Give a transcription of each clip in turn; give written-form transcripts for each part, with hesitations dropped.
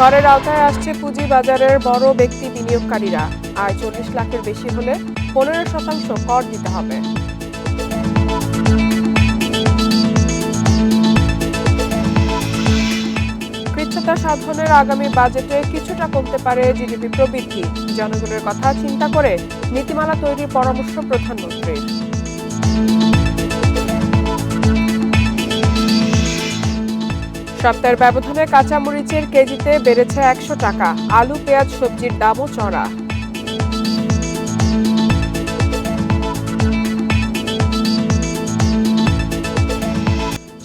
করের আওতায় আসছে পুঁজিবাজারের বড় ব্যক্তি বিনিয়োগকারীরা। আয় 40 লাখের বেশি হলে 15% কর দিতে হবে। কৃচ্ছ্রতা সাধনের আগামী বাজেটে কিছুটা কমতে পারে জিডিপি প্রবৃদ্ধি। জনগণের কথা চিন্তা করে নীতিমালা তৈরির পরামর্শ প্রধানমন্ত্রীর। সপ্তাহের ব্যবধানে কাঁচামরিচের কেজিতে বেড়েছে 100 টাকা। আলু, পেঁয়াজ, সবজির দামও চড়া।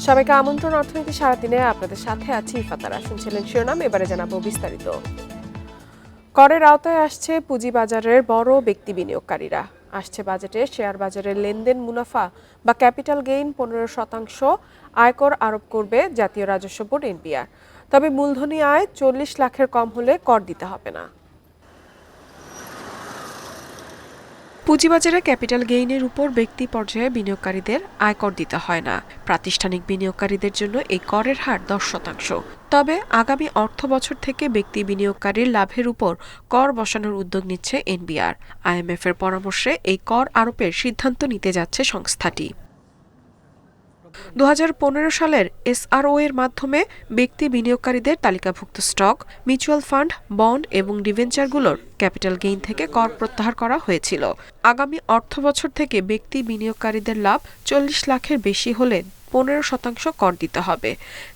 সবাইকে আমন্ত্রণ অর্থনীতি সারাদিনে। আপনাদের সাথে আছি ইফাতারা। শুনছিলেন শিরোনাম, এবারে জানাবো বিস্তারিত। করের আওতায় আসছে পুঁজিবাজারের বড় ব্যক্তি বিনিয়োগকারীরা। আসছে বাজেটে শেয়ার বাজারের লেনদেন মুনাফা বা ক্যাপিটাল গেইন 15% আয়কর আরোপ করবে জাতীয় রাজস্ব বোর্ড এনবিআর। তবে মূলধনী আয় 40 লাখের কম হলে কর দিতে হবে না। পুঁজিবাজারে ক্যাপিটাল গেইনের উপর ব্যক্তি পর্যায়ে বিনিয়োগকারীদের আয়কর দিতে হয় না। প্রাতিষ্ঠানিক বিনিয়োগকারীদের জন্য এই করের হার 10%। তবে আগামী অর্থ বছর থেকে ব্যক্তি বিনিয়োগকারীর লাভের উপর কর বসানোর উদ্যোগ নিচ্ছে এনবিআর। আইএমএফ এর পরামর্শে এই কর আরোপের সিদ্ধান্ত নিতে যাচ্ছে সংস্থাটি। 2015 সালের এসআরও এর মাধ্যমে ব্যক্তি বিনিয়োগকারীদের তালিকাভুক্ত স্টক, মিউচুয়াল ফান্ড, বন্ড এবং ডিবেঞ্চারগুলোর ক্যাপিটাল গেইন থেকে কর প্রত্যাহার করা হয়েছিল। আগামী অর্থবছর থেকে ব্যক্তি বিনিয়োগকারীদের লাভ 40 লাখের বেশি হলে 15% কর দিতে হবে।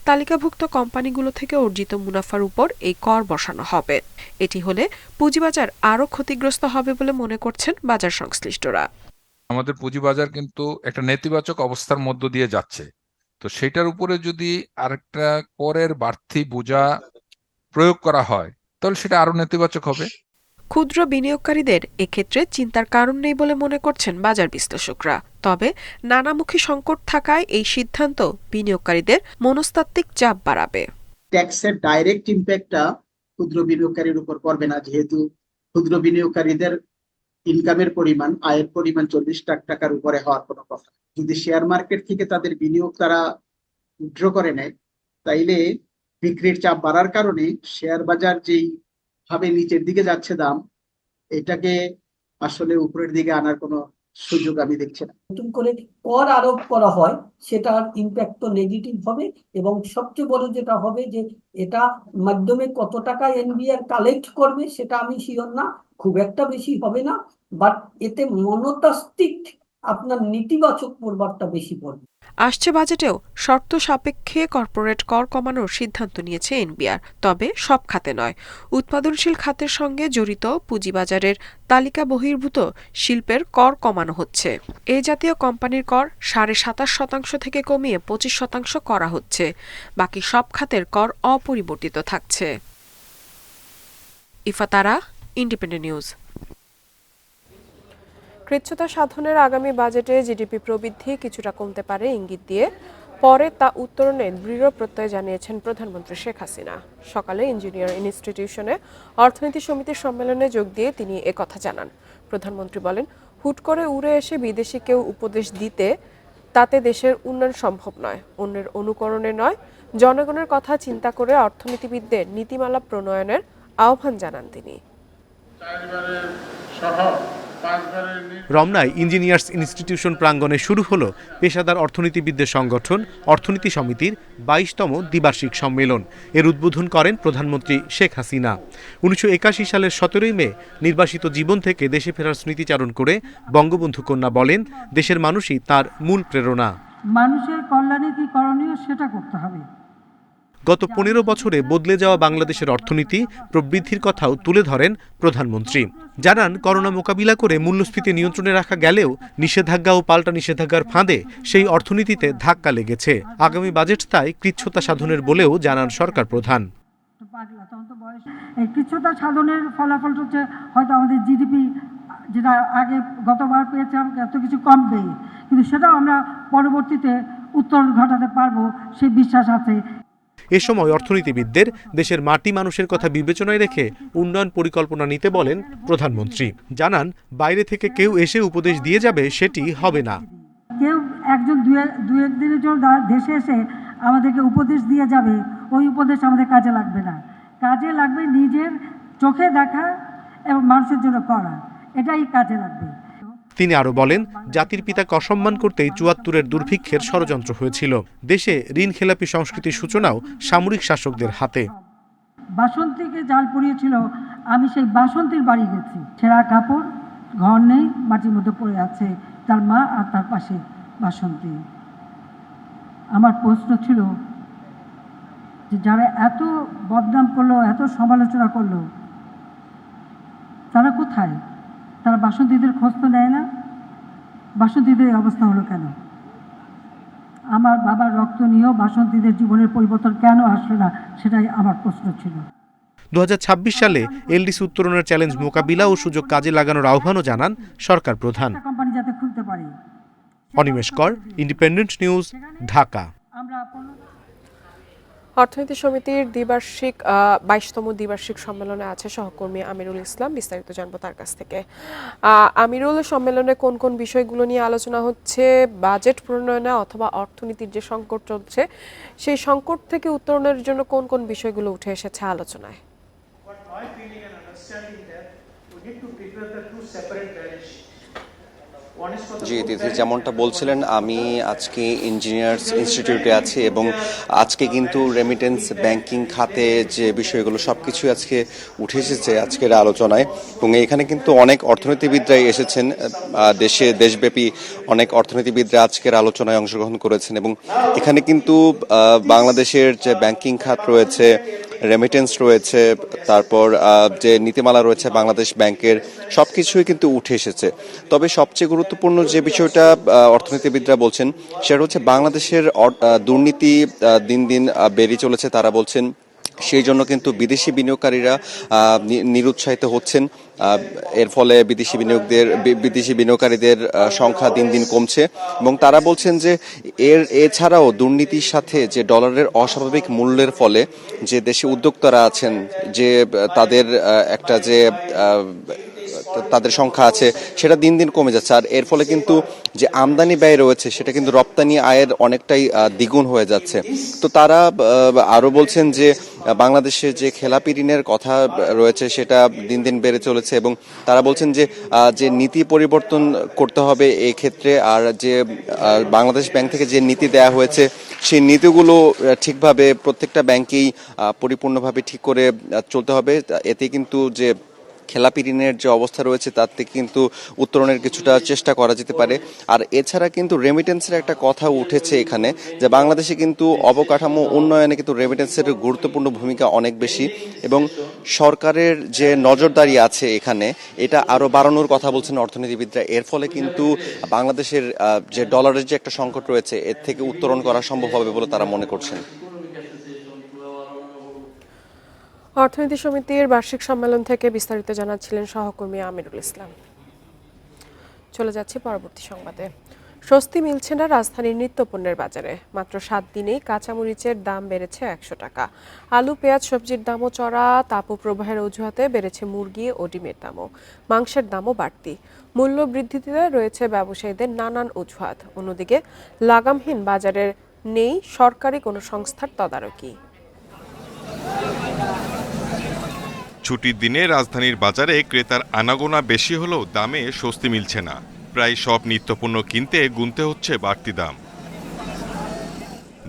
তালিকাভুক্ত কোম্পানিগুলো থেকে অর্জিত মুনাফার উপর এই কর বসানো হবে। এটি হলে পুঁজিবাজার আরও ক্ষতিগ্রস্ত হবে বলে মনে করছেন বাজার সংশ্লিষ্টরা। আমাদের পুঁজিবাজার কিন্তু একটা নেতিবাচক অবস্থার মধ্য দিয়ে যাচ্ছে। তো সেটার উপরে যদি আরেকটা করের বাড়তি বোঝা প্রয়োগ করা হয় তাহলে সেটা আরো নেতিবাচক হবে। ক্ষুদ্র বিনিয়োগকারীদের এক্ষেত্রে চিন্তার কারণ নেই বলে মনে করছেন বাজার বিশ্লেষকরা। তবে নানামুখী সংকট থাকায় এই সিদ্ধান্ত বিনিয়োগকারীদের মনস্তাত্ত্বিক চাপ বাড়াবে। ট্যাক্সের ডাইরেক্ট ইম্প্যাক্টটা ক্ষুদ্র বিনিয়োগকারীর উপর পড়বে না, যেহেতু ক্ষুদ্র বিনিয়োগকারীদের ইনকামের পরিমাণ, আয়ের পরিমাণ 40 লাখ টাকার উপরে হওয়ার কোনো কথা। যদি শেয়ার মার্কেট থেকে তাদের বিনিয়োগ তারা উইথড্র করে নেয়, তাইলে বিক্রির চাপ বাড়ার কারণে শেয়ার বাজার যেই ভাবে নিচের দিকে যাচ্ছে দাম, এটাকে আসলে উপরের দিকে আনার কোনো সুযোগ আমি দেখছি না। নতুন করে কর আরোপ করা হয়, সেটার ইম্প্যাক্ট তো নেগেটিভ হবে। এবং সবচেয়ে বড় যেটা হবে যে এটা মাধ্যমে কত টাকা এনবিআর কালেক্ট করবে সেটা আমি শিওর না, খুব একটা বেশি হবে না। বাট এতে মনস্তাত্ত্বিক আপনার নেতিবাচক প্রভাবটা বেশি পড়বে। আসছে বাজেটেও শর্ত সাপেক্ষে কর্পোরেট কর কমানোর সিদ্ধান্ত নিয়েছে এনবিআর। তবে সব খাতে নয়। উৎপাদনশীল খাতের সঙ্গে জড়িত পুঁজিবাজারের তালিকা বহির্ভূত শিল্পের কর কমানো হচ্ছে। এই জাতীয় কোম্পানির কর 27.5% থেকে কমিয়ে 25% করা হচ্ছে। বাকি সব খাতের কর অপরিবর্তিত থাকছে। ইফাতারা, ইন্ডিপেন্ডেন্ট নিউজ। কৃচ্ছ্রতা সাধনের আগামী বাজেটে জিডিপি প্রবৃদ্ধি কিছুটা কমতে পারে ইঙ্গিত দিয়ে পরে তা উত্তরণে দৃঢ় প্রত্যয় জানিয়েছেন প্রধানমন্ত্রী শেখ হাসিনা। সকালে ইঞ্জিনিয়ার ইনস্টিটিউশনে অর্থনীতি সমিতির সম্মেলনে যোগ দিয়ে তিনি একথা জানান। প্রধানমন্ত্রী বলেন, হুট করে উড়ে এসে বিদেশি কেউ উপদেশ দিতে তাতে দেশের উন্নয়ন সম্ভব নয়। অন্যের অনুকরণে নয়, জনগণের কথা চিন্তা করে অর্থনীতিবিদদের নীতিমালা প্রণয়নের আহ্বান জানান তিনি। রমনায় ইঞ্জিনিয়ার্স ইনস্টিটিউশন প্রাঙ্গণে শুরু হলো পেশাদার অর্থনীতিবিদদের সংগঠন অর্থনীতি সমিতির 22তম দ্বিবার্ষিক সম্মেলন। এর উদ্বোধন করেন প্রধানমন্ত্রী শেখ হাসিনা। 1981 সালের 17 মে নির্বাসিত জীবন থেকে দেশে ফেরার স্মৃতিচারণ করে বঙ্গবন্ধু কন্যা বলেন, দেশের মানুষই তার মূল প্রেরণা। মানুষের কল্যাণে কি করণীয় সেটা করতে হবে। গত 15 বছরে বদলে যাওয়া বাংলাদেশের অর্থনীতি প্রবৃদ্ধির কথাও তুলে ধরেন প্রধানমন্ত্রী। জানান, করোনা মোকাবিলা করে মূল্যস্ফীতি নিয়ন্ত্রণে রাখা গেলেও নিষেধাজ্ঞা ও পাল্টা নিষেধাজ্ঞার ফাঁদে সেই অর্থনীতিতে ধাক্কা লেগেছে। আগামী বাজেট তাই কৃচ্ছ্রতা সাধনের বলেও জানান সরকার প্রধান। এই কৃচ্ছ্রতা সাধনের ফলাফল হচ্ছে হয়তো আমাদের জিডিপি যেটা আগে গতবার পেয়েছিলাম এত কিছু কমবে, কিন্তু সেটাও আমরা পরবর্তীতে উত্তরণ ঘটাতে পারবো সেই বিশ্বাস আছে। এ সময় অর্থনীতিবিদদের দেশের মাটি মানুষের কথা বিবেচনায় রেখে উন্নয়ন পরিকল্পনা নিতে বলেন প্রধানমন্ত্রী। জানান, বাইরে থেকে কেউ এসে উপদেশ দিয়ে যাবে সেটি হবে না। কেউ একজন দু একদিনের জন্য দেশে এসে আমাদেরকে উপদেশ দিয়ে যাবে, ওই উপদেশ আমাদের কাজে লাগবে না। কাজে লাগবে নিজের চোখে দেখা এবং মানুষের জন্য করা, এটাই কাজে লাগবে। তিনি আরো বলেন, জাতির পিতাকে অসম্মান করতেই ৭৪-এর দুর্ভিক্ষের ষড়যন্ত্র হয়েছিল। দেশে ঋণ খেলাপি সংস্কৃতির সূচনাও সামরিক শাসকদের হাতে। বাসন্তীকে জাল পড়িয়েছিল, আমি সেই বাসন্তীর বাড়ি গেছি। ছেঁড়া কাপড়, ঘর নেই, মাটির মধ্যে পড়ে আছে তার মা আর তার পাশে বাসন্তী। আমার প্রশ্ন ছিল যে যারা এত বদনাম করলো, এত সমালোচনা করলো, তারা কোথায়? তারা বাসন্তীদের খোঁজ তো নেয় না। বাসন্তীদের এই অবস্থা হলো কেন? আমার বাবার রক্ত নিয়েও বাসন্তীদের জীবনের পরিবর্তন কেন আসলো না, সেটাই আমার প্রশ্ন ছিল। ২০২৬ সালে এলডিসি উত্তরণের চ্যালেঞ্জ মোকাবিলা ও সুযোগ কাজে লাগানোর আহ্বানও জানান সরকার প্রধান। কোম্পানি যাতে খুলতে পারি। অনিমেষ কর, ইন্ডিপেন্ডেন্ট নিউজ, ঢাকা। অর্থনীতি সমিতির দ্বিবার্ষিক ২২তম দ্বিবার্ষিক সম্মেলনে আছে সহকর্মী আমিরুল ইসলাম। বিস্তারিত জানবো তার কাছ থেকে। আমিরুল, সম্মেলনে কোন কোন বিষয়গুলো নিয়ে আলোচনা হচ্ছে? বাজেট প্রণয়নে অথবা অর্থনীতির যে সংকট চলছে, সেই সংকট থেকে উত্তরণের জন্য কোন কোন বিষয়গুলো উঠে এসেছে আলোচনায়? জি তিথি, যেমনটা বলছিলেন, আমি আজকে ইঞ্জিনিয়ার্স ইনস্টিটিউটে আছি এবং আজকে কিন্তু রেমিটেন্স ব্যাংকিং খাতে যে বিষয়গুলো সবকিছু আজকে উঠে এসেছে আজকের আলোচনায়। এবং এখানে কিন্তু অনেক অর্থনীতিবিদরাই এসেছেন, দেশব্যাপী অনেক অর্থনীতিবিদরা আজকের আলোচনায় অংশগ্রহণ করেছেন। এবং এখানে কিন্তু বাংলাদেশের যে ব্যাংকিং খাত রয়েছে, রেমিটেন্স রয়েছে, তারপর যে নীতিমালা রয়েছে বাংলাদেশ ব্যাংকের, সবকিছুই কিন্তু উঠে এসেছে। তবে সবচেয়ে গুরুত্বপূর্ণ যে বিষয়টা অর্থনীতিবিদরা বলছেন সেটা হচ্ছে বাংলাদেশের দুর্নীতি দিন দিন বেড়ে চলেছে। তারা বলছেন সেই জন্য কিন্তু বিদেশি বিনিয়োগকারীরা নিরুৎসাহিত হচ্ছেন। এর ফলে বিদেশি বিনিয়োগকারীদের সংখ্যা দিন দিন কমছে। এবং তারা বলছেন যে এছাড়াও দুর্নীতির সাথে যে ডলারের অস্বাভাবিক মূল্যের ফলে যে দেশে উদ্যোক্তারা আছেন, যে তাদের একটা যে তাদের সংখ্যা আছে সেটা দিন দিন কমে যাচ্ছে। আর এর ফলে কিন্তু যে আমদানি ব্যয় রয়েছে সেটা কিন্তু রপ্তানি আয়ের অনেকটাই দ্বিগুণ হয়ে যাচ্ছে। তো তারা আরো বলছেন যে বাংলাদেশে যে খেলাপি ঋণের কথা রয়েছে সেটা দিন দিন বেড়ে চলেছে এবং তারা বলছেন যে নীতি পরিবর্তন করতে হবে এই ক্ষেত্রে। আর যে বাংলাদেশ ব্যাংক থেকে যে নীতি দেয়া হয়েছে সেই নীতিগুলো ঠিকভাবে প্রত্যেকটা ব্যাংকেই পরিপূর্ণভাবে ঠিক করে চলতে হবে। এতে কিন্তু যে খেলাপি ঋণের যে অবস্থা রয়েছে তার থেকে কিন্তু উত্তরণের কিছুটা চেষ্টা করা যেতে পারে। আর এছাড়া কিন্তু রেমিটেন্সের একটা কথা উঠেছে এখানে, যে বাংলাদেশে কিন্তু অবকাঠামো উন্নয়নে কিন্তু রেমিটেন্সের গুরুত্বপূর্ণ ভূমিকা অনেক বেশি এবং সরকারের যে নজরদারি আছে এখানে, এটা আরো বাড়ানোর কথা বলছেন অর্থনীতিবিদরা। এর ফলে কিন্তু বাংলাদেশের যে ডলারের যে একটা সংকট রয়েছে এর থেকে উত্তরণ করা সম্ভব হবে বলে তারা মনে করছেন। অর্থনীতি সমিতির বার্ষিক সম্মেলন থেকে বিস্তারিত জানাচ্ছিলেন সহকর্মী আমিরুল ইসলাম। চলে যাচ্ছি পরবর্তী সংবাদে। স্বস্তি মিলছে না রাজধানীর নিত্যপণ্যের বাজারে। মাত্র 7 দিনেই কাঁচামরিচের দাম বেড়েছে 100 টাকা। আলু, পেঁয়াজ, সবজির দামও চড়া। তাপপ্রবাহের অজুহাতে বেড়েছে মুরগি ও ডিমের দামও। মাংসের দামও বাড়তি। মূল্য বৃদ্ধিতে রয়েছে ব্যবসায়ীদের নানান অজুহাত। অন্যদিকে লাগামহীন বাজারের নেই সরকারি কোনো সংস্থার তদারকি। ছুটির দিনে রাজধানীর বাজারে ক্রেতার আনাগোনা বেশি হলেও দামে স্বস্তি মিলছে না। প্রায় সব নিত্যপণ্য কিনতে গুনতে হচ্ছে বাড়তি দাম।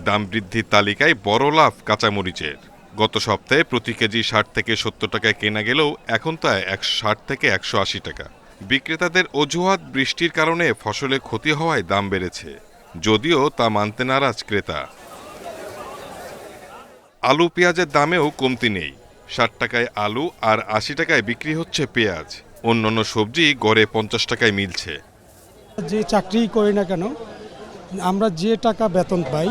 দাম বৃদ্ধির তালিকায় বড় লাভ কাঁচামরিচের। গত সপ্তাহে প্রতি কেজি 60 থেকে 70 টাকায় কেনা গেলেও এখন তা 160 থেকে 180 টাকা। বিক্রেতাদের অজুহাত বৃষ্টির কারণে ফসলে ক্ষতি হওয়ায় দাম বেড়েছে, যদিও তা মানতে নারাজ ক্রেতা। আলু, পেঁয়াজের দামেও কমতি নেই। 60 টাকায় আলু আর 80 টাকায় বিক্রি হচ্ছে পেঁয়াজ। অন্যান্য সবজি গড়ে 50 টাকায় মিলছে। যে চাকরি করি না কেন, আমরা যে টাকা বেতন পাই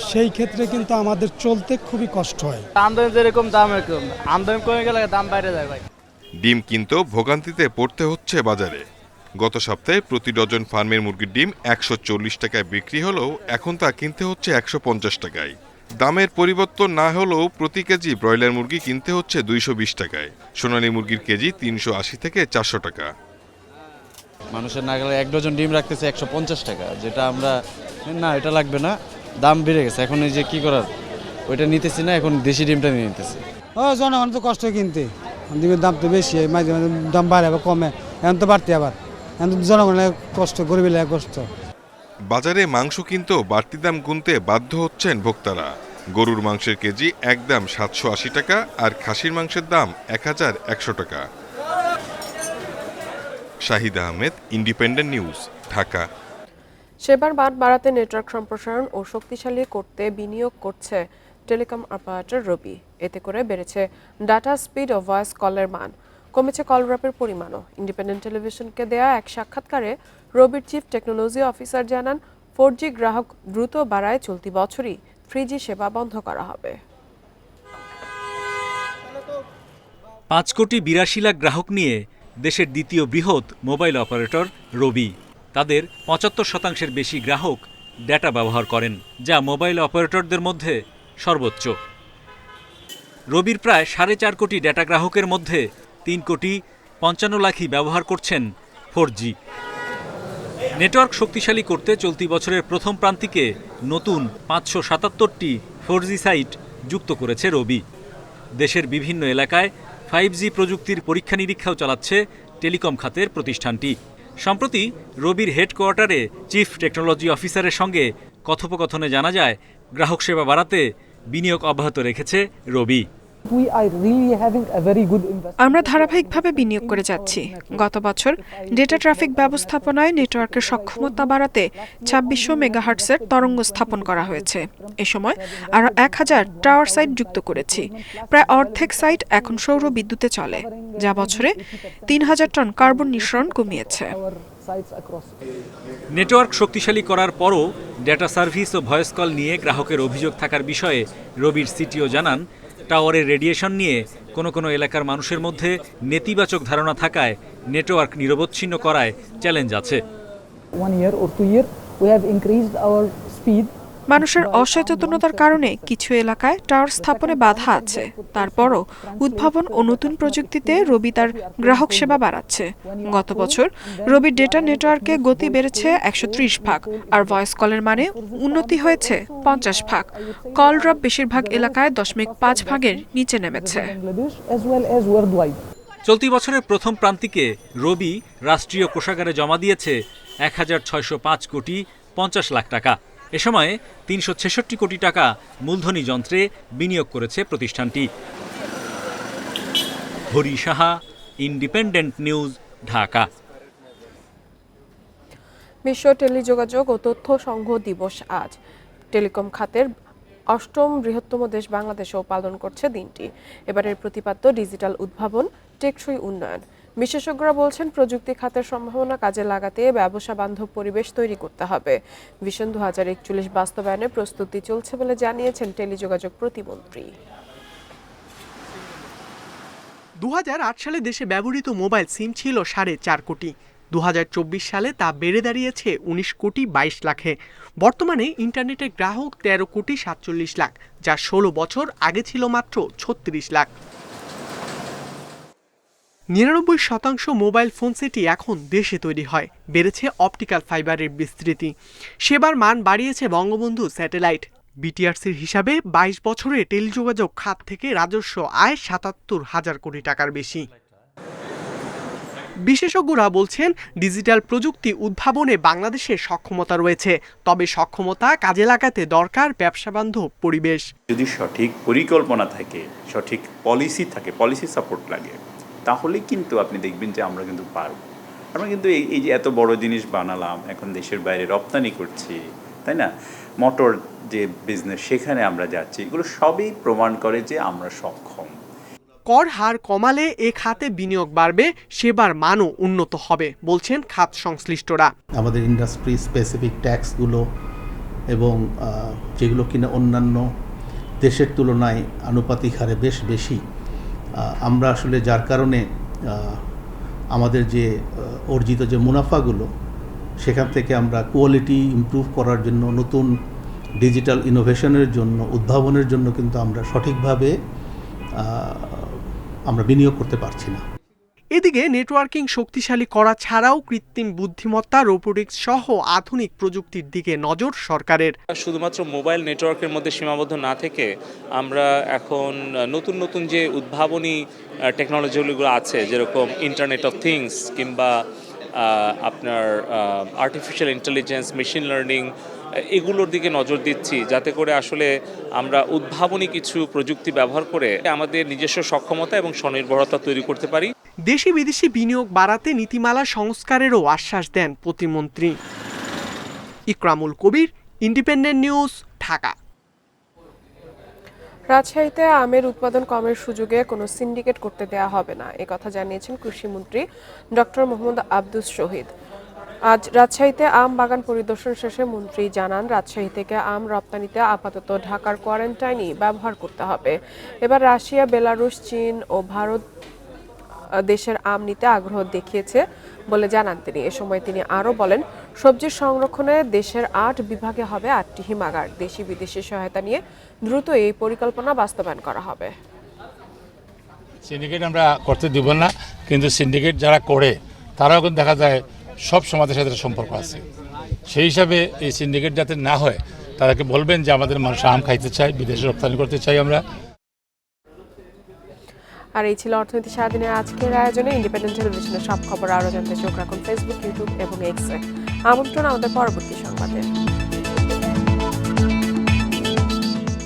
সেই ক্ষেত্রে কিন্তু আমাদের চলতে খুবই কষ্ট হয়। আমদানি যেরকম দাম এরকম, আমদানি কমে গেলে দাম বাইরে যায় ভাই। ডিম কিনতেও ভোগান্তিতে পড়তে হচ্ছে বাজারে। গত সপ্তাহে প্রতি ডজন ফার্মের মুরগির ডিম 140 টাকায় বিক্রি হলেও এখন তা কিনতে হচ্ছে 150 টাকায়। দামের পরিবর্তন না হলেও প্রতি কেজি ব্রয়লার মুরগি কিনতে হচ্ছে 220 টাকায়। সোনালী মুরগির কেজি 380 থেকে 400 টাকা। মানুষের নাগালে 1 ডজন ডিম রাখতেছে 150 টাকা, যেটা আমরা না, এটা লাগবে না, দাম বেড়ে গেছে। এখন এই যে কি করার, ওইটা নিতেছি না, এখন দেশি ডিমটা নিয়ে নিতেছি। ও জনগণ তো কষ্ট কিনতে, ডিমের দাম তো বেশি, মাঝে মাঝে দাম বাড়ে আবার কমে, এখন তো বাড়তে আবার, এখন তো জনগণের কষ্ট, গরিবের কষ্ট। বাজারে মাংস কিনতেও বাড়তি দাম গুনতে বাধ্য হচ্ছেন ভোক্তারা। গরুর মাংসের কেজি একদম 780 টাকা আর খাসির মাংসের দাম 1100 টাকা। Shahid Ahmed, independent news, Dhaka. সেবার মান বাড়াতে নেটওয়ার্ক সম্প্রসারণ ও শক্তিশালী করতে বিনিয়োগ করছে টেলিকম অপারেটর রবি। এতে করে বেড়েছে ডাটা স্পিড ও ভয়েস কলের মান, কমেছে কল ড্রপের পরিমাণও। ইন্ডিপেন্ডেন্ট টেলিভিশনকে দেয়া এক সাক্ষাৎকারে রবির চিফ টেকনোলজি অফিসার জানান, 4G গ্রাহক দ্রুত বাড়ায় চলতি বছরই 3G সেবা বন্ধ করা হবে। 5,82,00,000 গ্রাহক নিয়ে দেশের দ্বিতীয় বৃহৎ মোবাইল অপারেটর রবি। তাদের 75% বেশি গ্রাহক ডেটা ব্যবহার করেন, যা মোবাইল অপারেটরদের মধ্যে সর্বোচ্চ। রবির প্রায় 4.5 কোটি ডেটা গ্রাহকের মধ্যে 3,55,00,000 ব্যবহার করছেন 4G। নেটওয়ার্ক শক্তিশালী করতে চলতি বছরের প্রথম প্রান্তিকে নতুন 577টি 4G সাইট যুক্ত করেছে রবি। দেশের বিভিন্ন এলাকায় 5G প্রযুক্তির পরীক্ষা নিরীক্ষাও চালাচ্ছে টেলিকম খাতের প্রতিষ্ঠানটি। সম্প্রতি রবির হেডকোয়ার্টারে চিফ টেকনোলজি অফিসারের সঙ্গে কথোপকথনে জানা যায়, গ্রাহক সেবা বাড়াতে বিনিয়োগ অব্যাহত রেখেছে রবি। আমরা ধারাবাহিকভাবে বিনিয়োগ করে যাচ্ছি। গত বছর ডেটা ট্রাফিক ব্যবস্থাপনায় নেটওয়ার্কের সক্ষমতা বাড়াতে 2600 মেগাহার্টজের তরঙ্গ স্থাপন করা হয়েছে। এ সময় আরও 1000 টাওয়ার সাইট যুক্ত করেছি। প্রায় অর্ধেক সাইট এখন সৌর বিদ্যুতে চলে, যা বছরে 3000 টন কার্বন নিঃসরণ কমিয়েছে। নেটওয়ার্ক শক্তিশালী করার পরও ডেটা সার্ভিস ও ভয়েস কল নিয়ে গ্রাহকের অভিযোগ থাকার বিষয়ে রবির সিটিও জানান, টাওয়ারের রেডিয়েশন নিয়ে কোনো এলাকার মানুষের মধ্যে নেতিবাচক ধারণা থাকায় নেটওয়ার্ক নিরবচ্ছিন্ন করায় চ্যালেঞ্জ আছে। মানুষের অসচেতনতার কারণে কিছু এলাকায় টাওয়ার স্থাপনে বাধা আছে। তারপরও উদ্ভাবন ও নতুন প্রযুক্তিতে রবি তার গ্রাহক সেবা বাড়াচ্ছে। গত বছর রবির ডেটা নেটওয়ার্কে গতি বেড়েছে 130 ভাগ, আর ভয়েস কলের মানে উন্নতি হয়েছে 50 ভাগ। কল ড্রপ বেশিরভাগ এলাকায় 0.5 ভাগের নিচে নেমেছে। চলতি বছরের প্রথম প্রান্তিকে রবি রাষ্ট্রীয় কোষাগারে জমা দিয়েছে 1,605,50,00,000 টাকা। এ সময়ে 366 কোটি টাকা মূলধনী যন্ত্রে বিনিয়োগ করেছে প্রতিষ্ঠানটি। Hari Saha, independent news, Dhaka. বিশ্ব টেলিযোগাযোগ ও তথ্য সংঘ দিবস আজ। টেলিকম খাতের 8ম বৃহত্তম দেশ বাংলাদেশও পালন করছে দিনটি। এবারের প্রতিপাদ্য ডিজিটাল উদ্ভাবন, টেকসই উন্নয়ন। বিশেষজ্ঞরা বলছেন, প্রযুক্তি খাতের সম্ভাবনা কাজে লাগাতে ব্যবসা বান্ধব পরিবেশ তৈরি করতে হবে। ভিশন 2041 বাস্তবায়নে প্রস্তুতি চলছে বলে জানিয়েছেন টেলিযোগাযোগ প্রতিমন্ত্রী। 2008 সালে দেশে ব্যবহৃত মোবাইল সিম ছিল 4.5 কোটি। 2024 সালে তা বেড়ে দাঁড়িয়েছে 19,22 লাখে। বর্তমানে ইন্টারনেটের গ্রাহক 13,47 লাখ, যা 16 বছর আগে ছিল মাত্র 36 লাখ। 99% মোবাইল ফোন সেটই এখন দেশে তৈরি হয়। বেড়েছে অপটিক্যাল ফাইবারের বিস্তৃতি। সেবার মান বাড়িয়েছে বঙ্গবন্ধু স্যাটেলাইট। বিটিআরসির হিসাবে 22 বছরে টেলিযোগাযোগ খাত থেকে রাজস্ব আয় 77,000 কোটি টাকার বেশি। বিশেষজ্ঞরা বলছেন, ডিজিটাল প্রযুক্তি উদ্ভাবনে বাংলাদেশের সক্ষমতা রয়েছে, তবে সক্ষমতা কাজে লাগাতে দরকার ব্যবসাবান্ধব পরিবেশ। যদি সঠিক পরিকল্পনা থাকে, সঠিক পলিসি থাকে, পলিসি সাপোর্ট লাগে, তাহলে কিন্তু আপনি দেখবেন যে আমরা কিন্তু পারব। আমরা কিন্তু এই যে এত বড় জিনিস বানালাম, এখন দেশের বাইরে রপ্তানি করছি, তাই না? মোটর যে বিজনেস, সেখানে আমরা যাচ্ছি, এগুলো সবই প্রমাণ করে যে আমরা সক্ষম। কর হার কমালে এ খাতে বিনিয়োগ বাড়বে, সেবার মানও উন্নত হবে বলছেন খাত সংশ্লিষ্টরা। আমাদের ইন্ডাস্ট্রি স্পেসিফিক ট্যাক্সগুলো এবং যেগুলো কিনা অন্যান্য দেশের তুলনায় আনুপাতিক হারে বেশ বেশি, আমরা আসলে যার কারণে আমাদের যে অর্জিত যে মুনাফাগুলো, সেখান থেকে আমরা কোয়ালিটি ইমপ্রুভ করার জন্য, নতুন ডিজিটাল ইনোভেশনের জন্য, উদ্ভাবনের জন্য কিন্তু আমরা সঠিকভাবে আমরা বিনিয়োগ করতে পারছি না। এদিকে নেটওয়ার্কিং শক্তিশালী করা ছাড়াও কৃত্রিম বুদ্ধিমত্তা, রোবোটিক্স সহ আধুনিক প্রযুক্তির দিকে নজর সরকারের। শুধুমাত্র মোবাইল নেটওয়ার্কের মধ্যে সীমাবদ্ধ না থেকে আমরা এখন নতুন নতুন যে উদ্ভাবনী টেকনোলজিগুলো আছে, যেরকম ইন্টারনেট অফ থিংস কিংবা আপনার আর্টিফিশিয়াল ইন্টেলিজেন্স, মেশিন লার্নিং, এগুলোর দিকে নজর দিচ্ছি, যাতে করে আসলে আমরা উদ্ভাবনী কিছু প্রযুক্তি ব্যবহার করে আমাদের নিজস্ব সক্ষমতা এবং স্বনির্ভরতা তৈরি করতে পারি। দেশি বিদেশি বিনিয়োগ বাড়াতে নীতিমালা সংস্কারেরও আশ্বাস দেন প্রতিমন্ত্রী। ইকরামুল কবির, ইন্ডিপেন্ডেন্ট নিউজ, ঢাকা। রাজশাহীতে আমের উৎপাদন কমের সুযোগে কোনো সিন্ডিকেট করতে দেয়া হবে না, একথা জানিয়েছেন কৃষিমন্ত্রী ডক্টর মোহাম্মদ আব্দুস শহীদ। আজ রাজশাহীতে আম বাগান পরিদর্শন শেষে মন্ত্রী জানান, রাজশাহী থেকে আম রপ্তানিতে আপাতত ঢাকার কোয়ারেন্টাইনই ব্যবহার করতে হবে। এবার রাশিয়া, বেলারুশ, চীন ও ভারত দেশের আম নিতে আগ্রহ দেখিয়েছে বলে জানান তিনি। এ সময় তিনি আরও বলেন, সবজির সংরক্ষণে দেশের ৮ বিভাগে হবে ৮টি হিমাগার। দেশি বিদেশি সহায়তা নিয়ে দ্রুত এই পরিকল্পনা বাস্তবায়ন করা হবে। সিন্ডিকেট আমরা করতে দিব না, কিন্তু সিন্ডিকেট যারা করে তারাও কিন্তু দেখা যায় সব সমাজের সাথে সম্পর্ক আছে। সেই হিসাবে এই সিন্ডিকেট যাতে না হয়, তাদেরকে বলবেন যে আমাদের মানুষ আম খাইতে চাই, বিদেশে রপ্তানি করতে চাই আমরা। আর এই ছিল অর্থনীতি সারাদিনের আজকের আয়োজনে। ইন্ডিপেন্ডেন্ট টেলিভিশনের সব খবর আরও জানতে চোখ রাখুন ফেসবুক, ইউটিউব এবং এক্সে। আমন্ত্রণ আমাদের পরবর্তী সংবাদে।